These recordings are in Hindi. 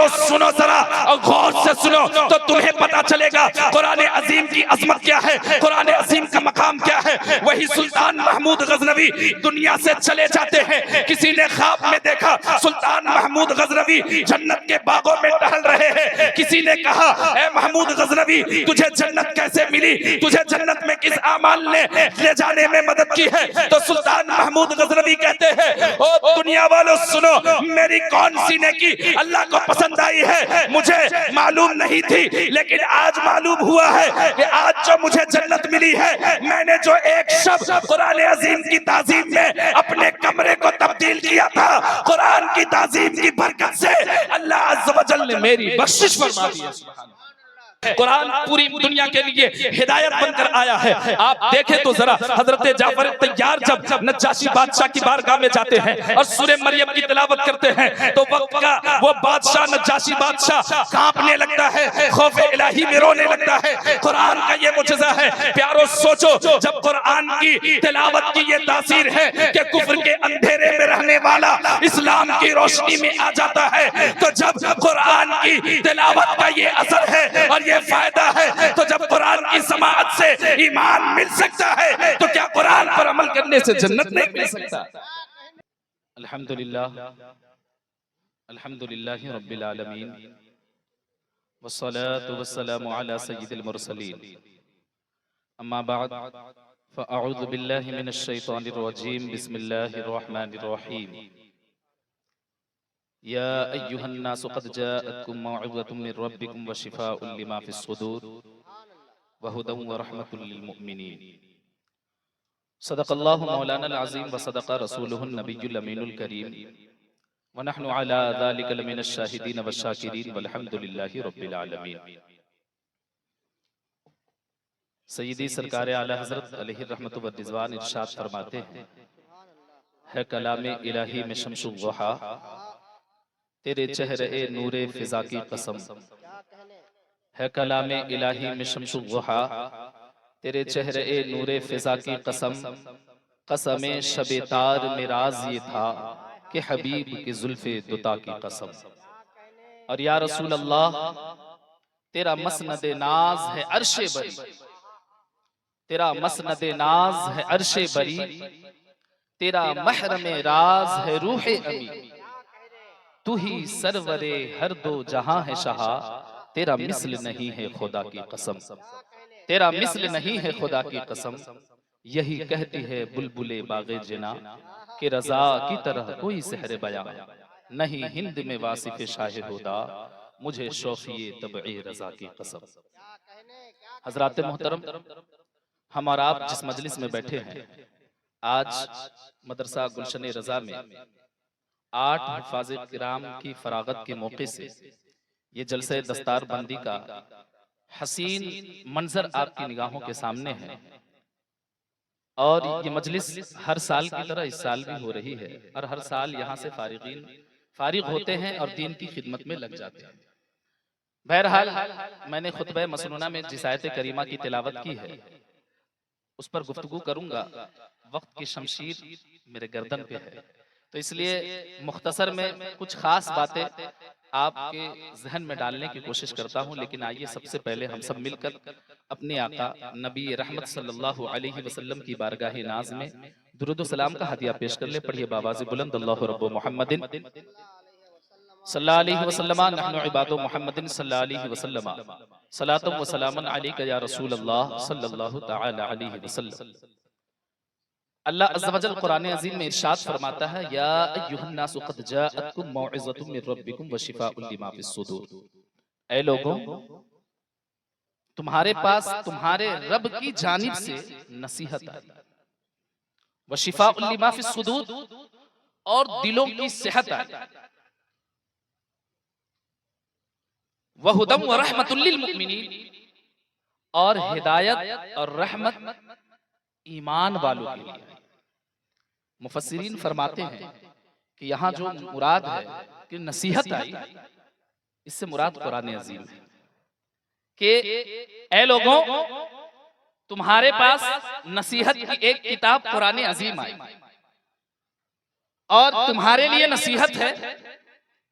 प्यारो सुनो जरा और गौर से सुनो तो तुम्हें पता चलेगा कुरान अजीम की अजमत क्या है, कुरान अजीम का मकाम क्या है। वही सुल्तान महमूद गजनवी दुनिया से चले जाते हैं। किसी ने ख्वाब में देखा सुल्तान महमूद गजनवी जन्नत के बागों में टहल रहे हैं। किसी ने कहा ए महमूद गजनवी तुझे जन्नत कैसे मिली, तुझे जन्नत में किस आमाल ने ले जाने में मदद की है। तो सुल्तान महमूद गजनवी कहते हैं ओ दुनिया वालों सुनो, मेरी कौन सी नेकी अल्लाह को पसंद आई है मुझे मालूम नहीं थी, लेकिन आज मालूम हुआ है कि आज जो मुझे जन्नत मिली है, मैंने जो एक शब्द कुरान अजीम की ताजीम में अपने कमरे को तब्दील किया था, कुरान की ताजीम की बरकत से अल्लाह अज़्ज़ व जल ने मेरी बख्शिश फरमा दी है। कुरान पूरी दुनिया के लिए हिदायत बनकर आया है। आप देखें तो जरा हजरत जाफर तैयार जब नज्जाशी बादशाह की बारगाह में जाते हैं और सूरह मरियम की तिलावत करते हैं तो वक्त का वो बादशाह नज्जाशी बादशाह कांपने लगता है, खौफ इलाही में रोने लगता है। कुरान का ये मुजज़ा है। प्यारो सोचो जब कुरान की तिलावत की ये तासीर है कि कुफ्र के अंधेरे में रहने वाला इस्लाम की रोशनी में आ जाता है, तो जब कुरान की तिलावत का ये असर है और ये फायदा है, तो जब कुरान की समाअत से ईमान मिल सकता है तो क्या कुरान पर अमल करने से जन्नत नहीं मिल सकता। अल्हम्दुलिल्लाह अल्हम्दुलिल्लाहि रब्बिल आलमीन वस्सलातु वस्सलामु अला सय्यिदिल मुरसलीन अम्मा बाद फ़अऊज़ु बिल्लाहि मिनश शैतानिर रजीम बिस्मिल्लाहिर रहमानिर रहीम या अय्युहन्नासु क़द जाअतकुम मौइज़तुम मिर रब्बिकुम व शिफ़ाउन लिमा फ़िस सुदूर व हुदन व रहमतुल लिल मुमिनीन। सदक़ल्लाहु मौलाना अज़ीम व सदक़ रसूलुहुन नबियुल अमीनुल करीम व नहनु अला ज़ालिका लमिनश शाहिदीन व शाकिरीन वल्हम्दुलिल्लाहि रब्बिल आलमीन। सय्यदी सरकार आला हज़रत अलैहि रहमतु व रिज़वान इरशाद फरमाते हैं, है कलाम इलाही में शम्सुल ज़ुहा, तेरे चेहरे नूरे फिजा की कसम। है कलाम इलाही में शम्सुल ज़ुहा, तेरे चेहरे नूरे फिजा की कसम। कसम शबे तार में राज ये था कि हबीब की जुल्फ़े दुता की कसम। और या रसूल अल्लाह तेरा मसनद नाज है अर्शे बरी, तेरा मसनद नाज है अर्शे बरी, तेरा महरम राज है रूहे अमी। तू ही सरवरे हर दो जहां है शाहा, तेरा मिस्ल नहीं है खुदा की कसम, तेरा मिस्ल नहीं है खुदा की कसम। यही कहती है बुलबुले बागे जिना कि रजा की तरह कोई सहर बया नहीं हिंद में वासिफ शाह हुदा, मुझे शौफिए तबए रजा की कसम। हजरात मोहतरम, हम और आप जिस मजलिस में बैठे हैं, आज मदरसा गुलशन रजा में 8 हुफ़ाज़े किराम की फरागत के मौके से ये जलसे दस्तार बंदी का हसीन मंजर आपकी निगाहों के सामने है। और ये मजलिस हर साल की तरह इस साल भी हो रही है और हर साल यहाँ से फारिग होते हैं और दीन की खिदमत में लग जाते हैं। बहरहाल मैंने खुतबा मसनूना में जिस आयत करीमा की तिलावत की है उस पर गुफ्तगू करूंगा। वक्त की शमशीर मेरे गर्दन पे है, तो इसलिए मुख्तसर में कुछ खास बातें आपके जहन में डालने की कोशिश करता हूं। लेकिन आइए सबसे पहले हम सब मिलकर अपने आका नबी रहमत सल्लल्लाहु अलैहि वसल्लम की बारगाह नाज में दुरूद सलाम का हदिया पेश कर ले। पढ़िए बावाज़ बुलंद, अल्लाहु रब्बु मुहम्मदिन सल्लल्लाहु अलैहि वसल्लम नहनु इबादु मुहम्मदिन सल्लल्लाहु अलैहि वसल्लम सलातुम व सलामुन अलैका या रसूल अल्लाह सल्लल्लाहु तआला अलैहि वसल्लम। अल्लाह अज़्ज़ व जल कुरान अज़ीम में इरशाद फरमाता है, या अय्युहन्नासु क़द जाअतकुम मौइज़तुम मिर रब्बिकुम व शिफ़ाउन लिमा फ़िस सुदूर। ऐ लोगों, तुम्हारे पास तुम्हारे रब की जानिब से नसीहत आई, व शिफ़ाउन लिमा फ़िस सुदूर, और दिलों की सेहत आई, व हुदम व रहमतुल लिल मुमिनीन, और हिदायत और रहमत ईमान वालों के लिए। मुफस्सिरीन फरमाते हैं कि यहाँ जो मुराद है कि नसीहत आई, इससे मुराद कुरान अज़ीम है कि ऐ लोगों, तुम्हारे पास नसीहत की एक किताब कुरान अज़ीम आई और तुम्हारे लिए नसीहत है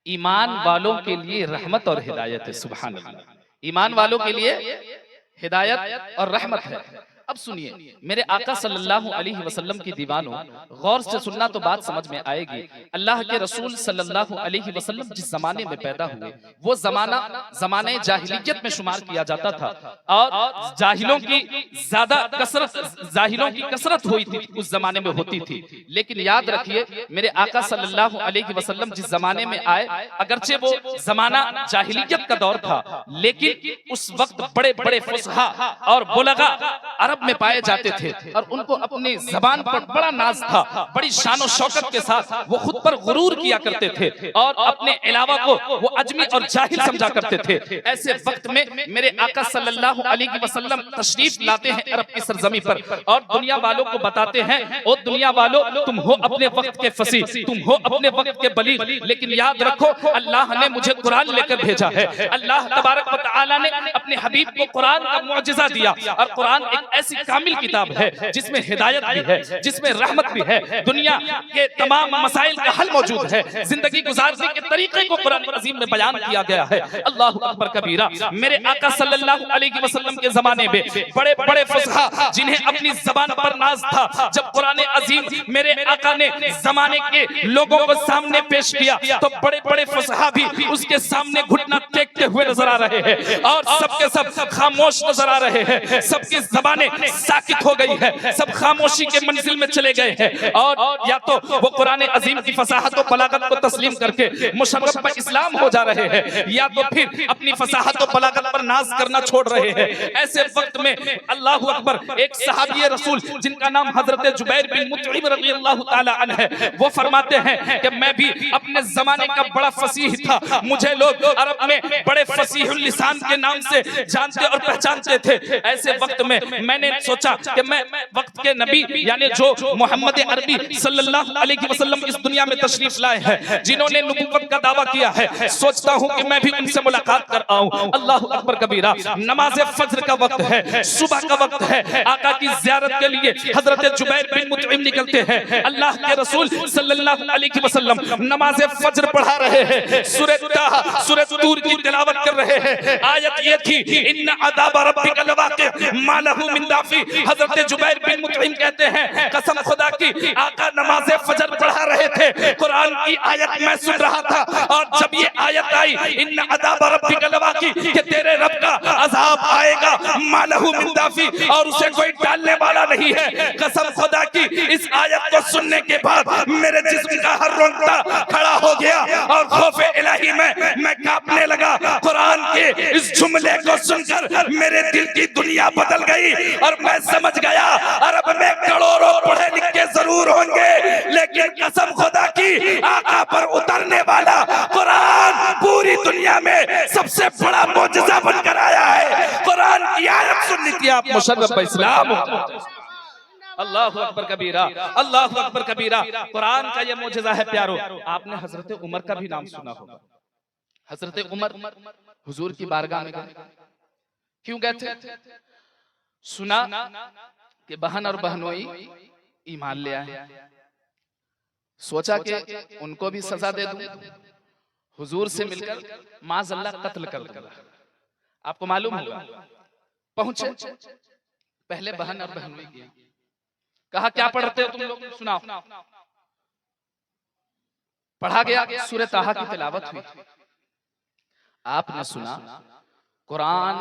ईमान वालों के लिए रहमत और हिदायत है। सुभान अल्लाह, ईमान वालों के लिए हिदायत और रहमत है। अब सुनिए मेरे आका सल्लल्लाहु अलैहि वसल्लम की दीवानों, गौर से सुनना तो बात समझ में आएगी। अल्लाह के रसूल सल्लल्लाहु अलैहि वसल्लम जिस जमाने में पैदा हुए वो जमाना जमाने जाहिलियत में शुमार किया जाता था और जाहिलों की ज्यादा कसरत, जाहिलों की कसरत हुई थी उस जमाने में होती थी। लेकिन याद रखिए मेरे आका सल्लल्लाहु अलैहि वसल्लम जिस जमाने में आए, अगरचे वो जमाना जाहिलियत का दौर था, लेकिन उस वक्त बड़े बड़े फुसहा और बुलगा अरब में पाए जाते थे और उनको अपनी जबान पर बड़ा नाज था, बड़ी शान शौकत के साथ वो खुद पर गुरूर किया करते थे और अपने अलावा को वो अजमी और जाहिल समझा करते थे। ऐसे वक्त में मेरे आका सल्लल्लाहु अलैहि वसल्लम तशरीफ लाते हैं अरब की सरजमी पर और दुनिया वालों को बताते हैं, ओ दुनिया वालों तुम हो अपने वक्त के फसी, तुम हो अपने वक्त के बलीग, लेकिन याद रखो अल्लाह ने मुझे कुरान लेकर भेजा है। अल्लाह तबारक व तआला ने अपने हबीब को कुरान का मुअजिजा दिया और कुरान एक ऐसी कामिल किताब है जिसमें हिदायत भी है, जिसमें रहमत भी है, दुनिया के तमाम मसाइल का हल मौजूद है, जिंदगी गुजारने के तरीके को कुरान अजीम में बयान किया गया है। अल्लाहु अकबर कबीरा। मेरे आका सल्लल्लाहु अलैहि वसल्लम के जमाने में बड़े बड़े फुसहा जिन्हें अपनी जबान पर नाज था, जब कुरान अजीम मेरे आका ने जमाने के लोगों को सामने पेश किया तो बड़े बड़े फुसहा भी उसके सामने घुटना टेकते हुए नजर आ रहे हैं और सबके सब खामोश नजर आ रहे हैं, सबकी जबानें साकित हो गई है, सब खामोशी के मंजिल में चले गए हैं और या तो वो कुरान अजीम की फसाहत और बलागत को तस्लीम करके मुशर्रफ पर इस्लाम हो जा रहे हैं या तो फिर अपनी फसाहत और बलागत पर नाज करना छोड़ रहे हैं। ऐसे वक्त में अल्लाहु अकबर एक सहाबी रसूल जिनका नाम हजरत जुबैर बिन मुतइम रज़ियल्लाहु ताला अन्हु है, वो फरमाते हैं कि मैं भी अपने जमाने का बड़ा फसीह था, मुझे लोग अरब में बड़े फसीहुल लिसान के नाम से जानते और पहचानते थे। ऐसे वक्त में मैंने सोचा कि मैं वक्त के नबी यानी जो मोहम्मद अरबी सल्लल्लाहु अलैहि वसल्लम इस दुनिया में तशरीफ लाए हैं, जिन्होंने नबूवत का दावा किया है, सोचता हूं कि मैं भी उनसे मुलाकात कर आऊं। अल्लाहु अकबर कबीरा। नमाज फज्र का वक्त है, सुबह का वक्त है, आका की ज़ियारत के लिए हजरत जुबैर बिन मुतइम निकलते हैं। अल्लाह के रसूल सल्लल्लाहु अलैहि वसल्लम नमाज फज्र पढ़ा रहे हैं, सूरह तूर की तिलावत कर रहे हैं। आयत ये थी इन्न अज़ाब रब्बिका लवाक़ि मा लहू मिन दाफ़ी। हजरत जुबैर बिन मुतइम कहते हैं कसम खुदा की आका नमाज फजर पढ़ा रहे थे, कुरान की आयत मैं सुन रहा था और जब ये आयत आई इन्न अज़ाब रब्बिका लवाक़ि कि तेरे रब का अज़ाब आएगा, मा लहू मिन दाफ़ी और उसे कोई टालने वाला नहीं है। कसम खुदा की इस आयत को सुनने के बाद मेरे जिस्म का हर रोंगटा खड़ा हो गया और खौफे इलाही में मैं कांपने लगा। कुरान के इस जुमले को सुनकर मेरे दिल की दुनिया बदल गई और मैं समझ गया अरब में करोड़ों पढ़े लिखे जरूर होंगे, लेकिन कसम खुदा की आका पर उतरने वाला कुरान पूरी दुनिया में सबसे बड़ा मौजज़ा बनकर आया है। कुरान की आयत सुननी थी आप मुशर्रफ इस्लाम। अल्लाहु अकबर कबीरा, अल्लाहु अकबर कबीरा। कुरान का ये मौजज़ा है प्यारो। आपने हजरत उमर का भी नाम सुना होगा। हजरत उमर हुजूर की बारगाह में गए, क्यों गए थे? सुना कि बहन और बहनोई ईमान ले आए, सोचा कि उनको भी सजा दे दूं, हुजूर से मिलकर माज़अल्लाह कत्ल कर दूंगा। आपको मालूम होगा पहुंचे, पहले बहन और बहनोई किया, कहा क्या पढ़ते हो तुम लोग, सुनाओ। पढ़ा गया, सूरह ताहा की तिलावत हुई। आपने सुना कुरान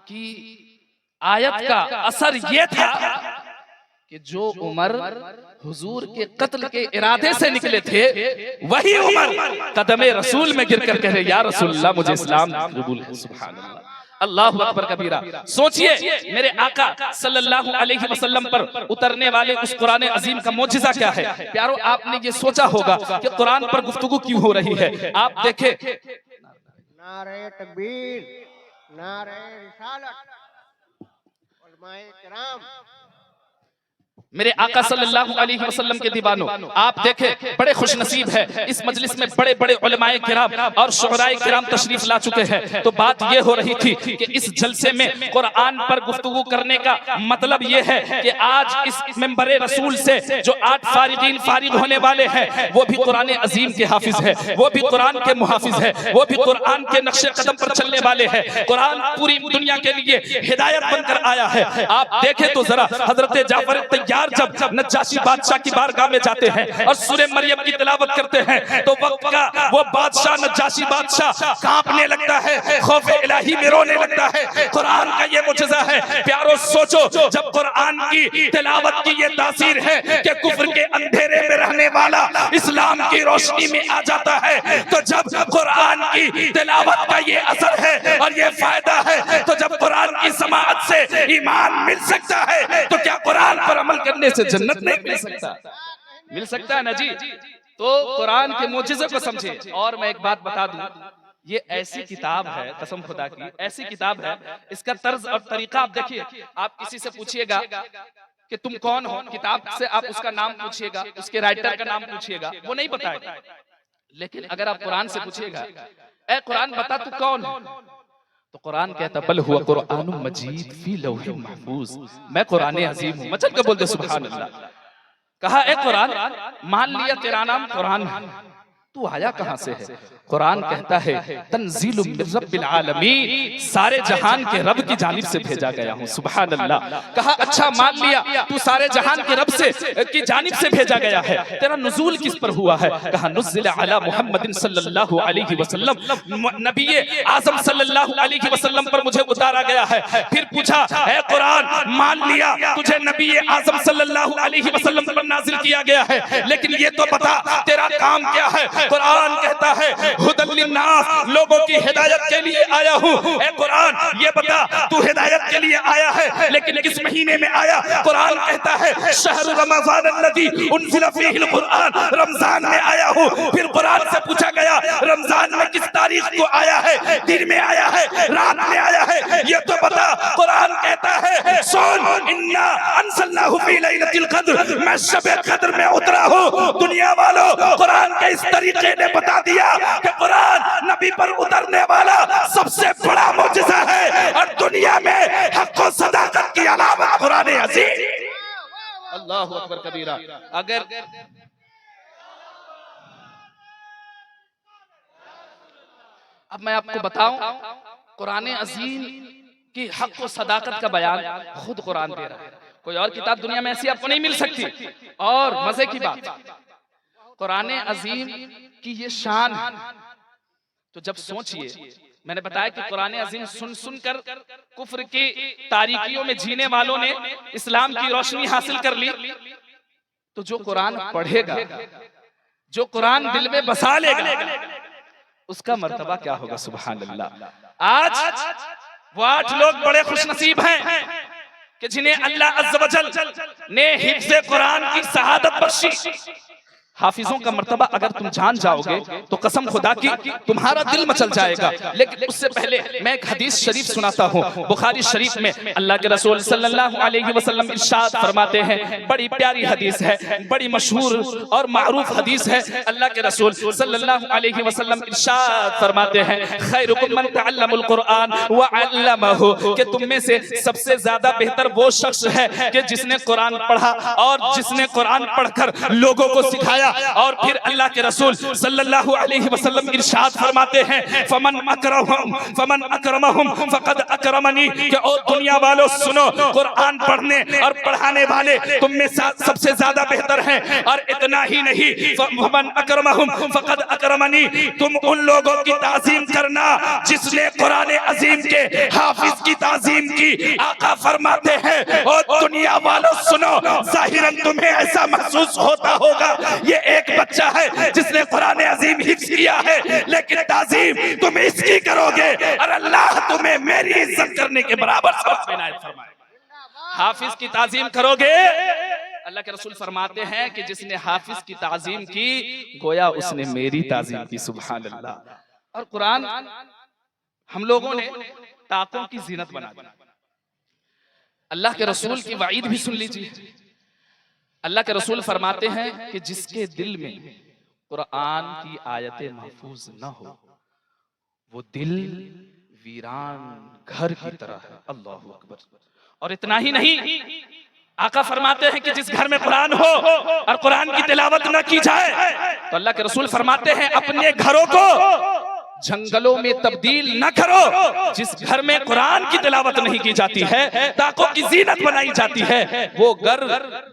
की आयत का असर ये था कि जो उमर हुजूर के कत्ल के इरादे से निकले थे, वही उमर कदमे रसूल में गिरकर कह रहे या रसूलल्लाह मुझे इस्लाम कबूल है। सुभान अल्लाह, अल्लाहु अकबर कबीरा। सोचिए मेरे आका सल्लल्लाहु अलैहि वसल्लम पर उतरने वाले उस कुरान अजीम का मौजज़ा क्या है प्यारो। आपने ये सोचा होगा कि कुरान पर गुफ्तगू क्यों हो रही है। आप देखें, नारे तकबीर, नारे रिसालत, उलमाए किराम, मेरे आका सल्लल्लाहु अलैहि वसल्लम के दीवानों, आप देखें बड़े खुशनसीब है, इस मजलिस में बड़े बड़े उलमाए किराम और शुअराए किराम तशरीफ ला चुके हैं। तो बात ये हो रही थी कि इस जलसे में कुरान पर गुफ्तगू करने का मतलब ये है कि आज इस मिंबरे रसूल से जो 8 फारिगीन फारिग होने वाले हैं वो भी कुरान अजीम के हाफिज है, वो भी कुरान के मुहाफिज है, वो भी कुरान के नक्शे कदम पर चलने वाले हैं। कुरान पूरी दुनिया के लिए हिदायत बनकर आया है। आप देखें तो जरा हजरत जाफर तैयार जब नज्जाशी बादशाह की बारगाह में जाते हैं और सूरे मरियम की तिलावत करते हैं तो वक्त का वो बादशाह नज्जाशी बादशाह कांपने लगता है, खौफ इलाही में रोने लगता है। कुरान का ये मुजज़ा है। प्यारो सोचो, जब कुरान की तिलावत की ये तासीर है कि कुफ्र के अंधेरे में रहने वाला इस्लाम की रोशनी में आ जाता है, तो जब कुरान की तिलावत का ये असर है और ये फायदा है, तो जब कुरान की समाअत से ईमान मिल सकता है, तो क्या कुरान पर अमल करने से जन्नत नहीं मिल सकता? मिल सकता है ना जी। तो कुरान के मोजिज़े को समझे। और मैं एक बात बता दूं, ये ऐसी किताब है, कसम खुदा की ऐसी किताब है, इसका तर्ज और तरीका आप देखिए। आप किसी से पूछिएगा कि तुम कौन हो, किताब से आप उसका नाम पूछिएगा, उसके राइटर का नाम पूछिएगा, वो नहीं बताएगा। लेकिन अगर आप कुरान से पूछिएगा, ए कुरान बता तू कौन है, तो कुरान कहता बल हुआ कुरानुम मजीद फी लौहिम महफूज, मैं कुरान अजीम हूं। मचल के बोल दे सुभान अल्लाह। कहा ए कुरान, मान लिया तेरा नाम कुरान है, तू आया कहां से है? कुरान कहता है तंजीलुम मिर रब्बिल आलमीन, सारे जहान के रब की जानिब से भेजा गया हूं। सुभान अल्लाह। कहा अच्छा मान लिया तू सारे जहान के रब से की जानिब से भेजा गया है, तेरा नुज़ूल किस पर हुआ है? कहा नुज़िल अला मुहम्मदिन सल्लल्लाहु अलैहि वसल्लम, नबी आज़म सल्लल्लाहु अलैहि वसल्लम पर मुझे उतारा गया है। फिर पूछा है कुरान, मान लिया तुझे नबी आज़म सल्लल्लाहु अलैहि वसल्लम पर नाज़िल किया गया है, लेकिन ये तो बता तेरा काम क्या है? कुरान कहता है हुदल लिन्नास, लोगों की हिदायत के लिए आया हूँ। ए कुरान ये बता तू हिदायत के लिए आया है, लेकिन किस महीने में आया? कुरान कहता है शहर रमज़ान अल्लज़ी उनज़िल फ़ीहिल कुरान, रमजान में आया हूँ। फिर कुरान से पूछा गया रमजान में किस तारीख को आया है? दिन में आया है, रात में आया है, ये तो बता। कुरान कहता है सुन, इन्ना अंज़लनाहु फ़ी लैलतिल क़द्र, मैं शब क़द्र में उतरा हूँ। दुनिया वालों, कुरान के इस तरीके ने बता दिया कि कुरान नबी पर उतरने वाला सबसे बड़ा मुजज़ा है और दुनिया में हक़ व सदाकत की अलामत कुरान अज़ीम। अल्लाहु अकबर कबीरा। अगर अब मैं आपको बताऊं, कुरान अज़ीम की हक़ व सदाकत का बयान खुद कुरान दे रहा है। कोई और किताब दुनिया में ऐसी आपको नहीं मिल सकती। और मजे की बात, कुरान अजीम की ये शान है। तो जब सोचिए, मैंने बताया कि कुरान अजीम सुन सुनकर कुफ्र की तारीकियों में जीने वालों ने इस्लाम की रोशनी हासिल कर ली, तो जो कुरान पढ़ेगा, जो कुरान दिल में बसा लेगा, उसका मर्तबा क्या होगा? सुभान अल्लाह। आज वो 8 लोग बड़े खुशनसीब हैं कि जिन्हें अल्लाह अज़्ज़ व जल ने हिफ्ज़े कुरान की शहादत बख्शी। हाफिजों का मर्तबा अगर तुम जान जाओगे तो कसम खुदा की तुम्हारा दिल मचल जाएगा। लेकिन उससे पहले मैं एक हदीस शरीफ सुनाता हूँ। बुखारी शरीफ में अल्लाह के रसूल सल्लल्लाहु अलैहि वसल्लम इरशाद फरमाते हैं, बड़ी प्यारी हदीस है, बड़ी मशहूर और मारूफ हदीस है। अल्लाह के रसूल सल्लल्लाहु अलैहि वसल्लम इरशाद फरमाते हैं, खैरुकुम मन तअल्लमुल कुरान व अल्लमहु, कि तुम में से सबसे ज्यादा बेहतर वो शख्स है कि जिसने कुरान पढ़ा और जिसने कुरान पढ़कर लोगों को सिखाया। और फिर अल्लाह के रसूल सल्लल्लाहु अलैहि वसल्लम इरशाद फरमाते हैं, फमन अकरमहुम फकद अकरमनी, कि ओ दुनिया वालों सुनो, कुरान पढ़ने और पढ़ाने वाले तुम में सबसे ज्यादा बेहतर हैं। और इतना ही नहीं, फमन अकरमहुम फकद अकरमनी, तुम उन लोगों की ताज़ीम करना जिसने कुरान अजीम के हाफिज की ताज़ीम की। आका फरमाते हैं, ओ दुनिया वालों सुनो, जाहिरन तुम्हें ऐसा महसूस होता होगा ये एक बच्चा है जिसने कुरान अजीम हिफ्ज़ किया है, लेकिन ताज़ीम तुम इसकी करोगे और अल्लाह तुम्हें मेरी इज्जत करने के बराबर सवाब इनायत फरमाएगा। हाफिज की ताज़ीम करोगे, अल्लाह के रसूल फरमाते हैं कि जिसने हाफिज की ताज़ीम की गोया उसने मेरी ताज़ीम की। सुभान अल्लाह। और कुरान हम लोगों ने ताकों की जीनत बना दी। अल्लाह के रसूल की वाईद भी सुन लीजिए, अल्लाह के रसूल फरमाते हैं कि जिसके दिल में कुरान की आयतें महफूज न हो वो दिल वीरान घर की तरह है। अल्लाहु अकबर। और इतना ही नहीं, आका फरमाते हैं कि जिस घर में कुरान हो और कुरान की तिलावत न की जाए तो अल्लाह के रसूल फरमाते हैं अपने घरों को जंगलों में तब्दील न करो। जिस घर में कुरान की तिलावत नहीं की जाती है, ताकों की जीनत बनाई जाती है, वो घर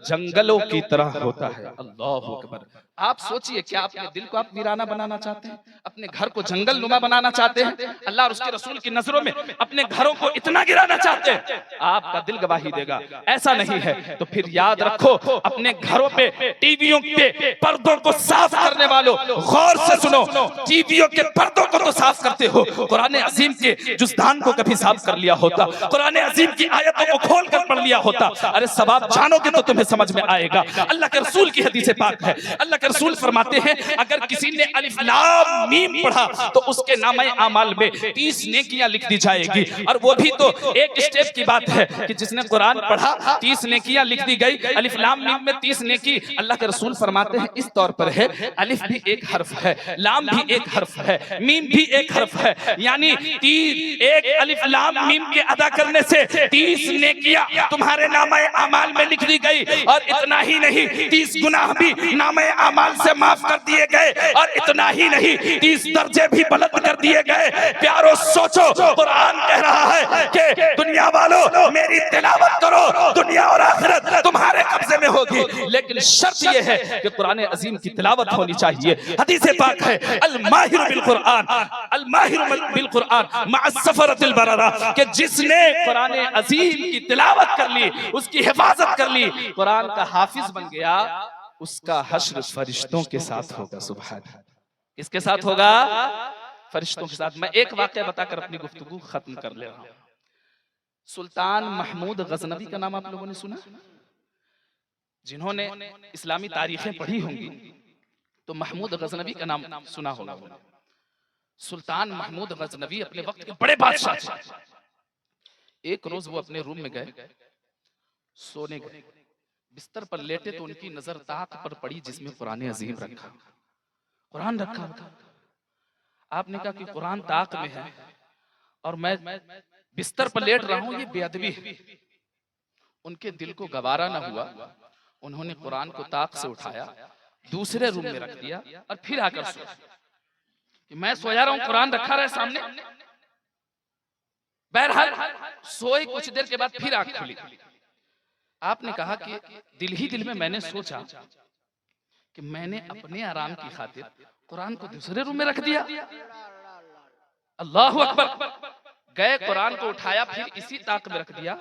जंगलों की तरह होता है। अल्लाहु अकबर। आप सोचिए, क्या अपने दिल को आप वीराना बनाना चाहते हैं? अपने घर को जंगल नुमा बनाना चाहते हैं? अल्लाह और उसके रसूल की नजरों में अपने घरों को इतना गिराना चाहते हैं? आपका दिल गवाही देगा ऐसा नहीं है। तो फिर याद रखो, अपने घरों पे टीवियों के पर्दों को साफ करने वालों, गौर से सुनो, टीवियों के पर्दों को तो साफ करते हो, कुरान अजीम के जुज़दान को कभी साफ कर लिया होता? कुरान अजीम की आयतों को खोल कर पढ़ लिया होता? अरे सवाब जानोगे तो तुम्हें समझ में आएगा। अल्लाह के रसूल की हदीस पाक है, अल्लाह के रसूल फरमाते हैं अगर किसी ने अलिफ लाम मीम पढ़ा तो उसके नामे आमाल में 30 नेकियां लिख दी जाएगी। और वो भी तो एक स्टेप की बात है कि जिसने कुरान पढ़ा 30 नेकियां लिख दी गई। अलिफ लाम मीम में 30 नेकी अल्लाह के रसूल फरमाते हैं इस तौर पर है, अलिफ भी एक हर्फ है, लाम भी एक हर्फ है, मीम भी एक हर्फ है, यानी एक अलिफ लाम मीम के अदा करने से 30 नेकियां तुम्हारे नामे आमाल में लिख दी गई। और इतना ही नहीं, 30 गुनाह भी नामे आमाल से माफ कर दिए गए। और इतना ही नहीं, 30 दर्जे भी बुलंद कर दिए गए। प्यारो सोचो, कुरान कह रहा है कि दुनिया वालों मेरी तिलावत करो, दुनिया और आखिरत तुम्हारे कब्जे में होगी। लेकिन शर्त यह है कि कुरान अजीम की तिलावत होनी चाहिए। हदीस पाक है अल माहिर बिल कुरान, अल माहिर बिल कुरान मअ सफरतिल बरारा, कि जिसने कुरान अजीम की तिलावत कर ली, उसकी हिफाजत कर ली, कुरान का हाफिज बन गया, उसका हश्र फरिश्तों के साथ होगा। सुभान। किसके साथ होगा? फरिश्तों के साथ। मैं एक वाकया बताकर अपनी गुफ्तगू खत्म कर ले रहा हूं। सुल्तान महमूद गजनवी का नाम आप लोगों ने सुना? जिन्होंने इस्लामी तारीखें पढ़ी होंगी तो महमूद गजनवी का नाम सुना होगा। सुल्तान महमूद गजनवी अपने वक्त के बड़े बादशाह थे। एक रोज वो अपने रूम में गए, सोने गए, बिस्तर पर लेटे तो उनकी नजर ताक पर पड़ी जिसमें कुरान अजीम रखा, कुरान रखा था। आपने कहा कि कुरान ताक में है और मैं बिस्तर पर लेट रहा हूं, ये बेअदबी है। उनके दिल को गवारा न हुआ, उन्होंने कुरान को ताक से उठाया, दूसरे रूम में रख दिया और फिर आकर सोचा कि मैं सोया रहा हूं, कुरान रखा रहा है सामने। बहरहाल सोए कुछ देर के बाद फिर आंख खुली। आपने कहा कि दिल ही दिल में मैंने सोचा कि मैंने अपने आराम की खातिर कुरान को दूसरे रूम में रख दिया। अल्लाहु अकबर। गए, कुरान को उठाया, फिर इसी ताक में रख दिया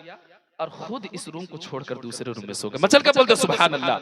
और खुद इस रूम को छोड़कर दूसरे रूम में सो गए। मचल कर बोलते सुभान अल्लाह।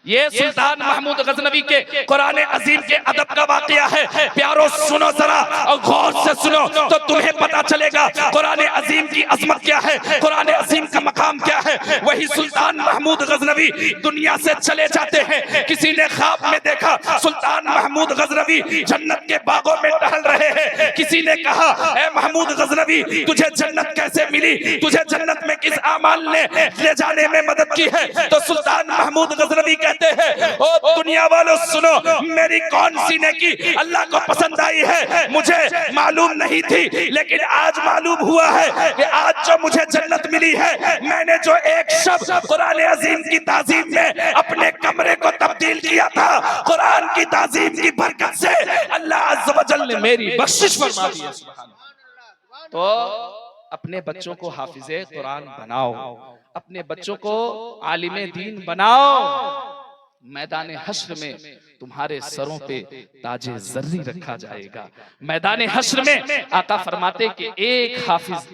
ये सुल्तान महमूद गजनवी के कुरान अजीम के अदब का वाकया है। प्यारो सुनो जरा और गौर से सुनो तो तुम्हें पता चलेगा कुरान अजीम की अजमत क्या है, कुरान अजीम का मकाम क्या है। वही सुल्तान महमूद गजनवी दुनिया से चले जाते हैं। किसी ने ख्वाब में देखा सुल्तान महमूद गजनवी जन्नत के बागों में टहल रहे हैं। किसी ने कहा ए महमूद गजनवी तुझे जन्नत कैसे मिली, तुझे जन्नत में किस माल ने ले जाने में मदद की है? तो सुल्तान महमूद गजनवी कहते हैं ओ दुनिया वालों सुनो, मेरी कौन सी नेकी अल्लाह को पसंद आई है मुझे मालूम नहीं थी, लेकिन आज मालूम हुआ है कि आज जो मुझे जन्नत मिली है, मैंने जो एक शब्द कुरान अजीम की ताजीम में अपने कमरे को तब्दील किया था, कुरान की ताजीम की बरकत से अल्लाह अज़्ज़ व जल्ल ने मेरी बख्शिश फरमा दी है। तो अपने बच्चों को हाफिज़े कुरान बनाओ, अपने बच्चों को आलिमे दीन बनाओ। मैदान हश्र में तुम्हारे सरों पे ताजे जर्री रखा जाएगा। मैदान हश्र में आका फरमाते कि एक हाफिज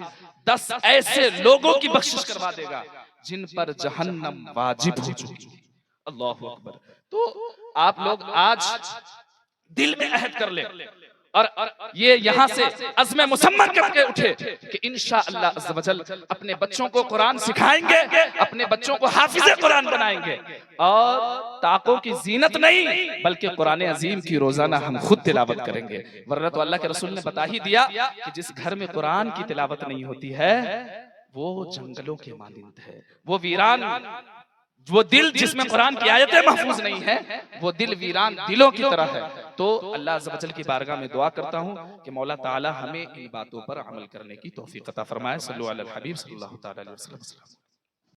10 ऐसे लोगों की बख्शिश करवा देगा जिन पर जहन्नम वाजिब हो चुकी। अल्लाहु अकबर। तो आप लोग आज दिल में अहद कर ले और ये यहाँ से अज़्म मुसम्मन करके उठे कि इंशाअल्लाह अज़्ज़ व जल अपने बच्चों को कुरान सिखाएंगे, अपने बच्चों को हाफिज़े कुरान बनाएंगे और ताकों की जीनत नहीं बल्कि कुरान अजीम की रोजाना हम खुद तिलावत करेंगे। वरना तो अल्लाह के रसूल ने बता ही दिया कि जिस घर में कुरान की तिलावत नहीं होती है वो जंगलों के मानिंद है, वो वीरान वो दिल जिसमें कुरान की आयतें महफूज नहीं है, वो दिल वीरान दिलों की तरह है। तो अल्लाह अज़्ज़ व जल की बारगाह में दुआ करता हूँ कि मौला ताला हमें इन बातों पर अमल करने की तौफीक अता फरमाए। सल्लल्लाहु अलैहि हबीब सल्लल्लाहु तआला अलैहि वसल्लम।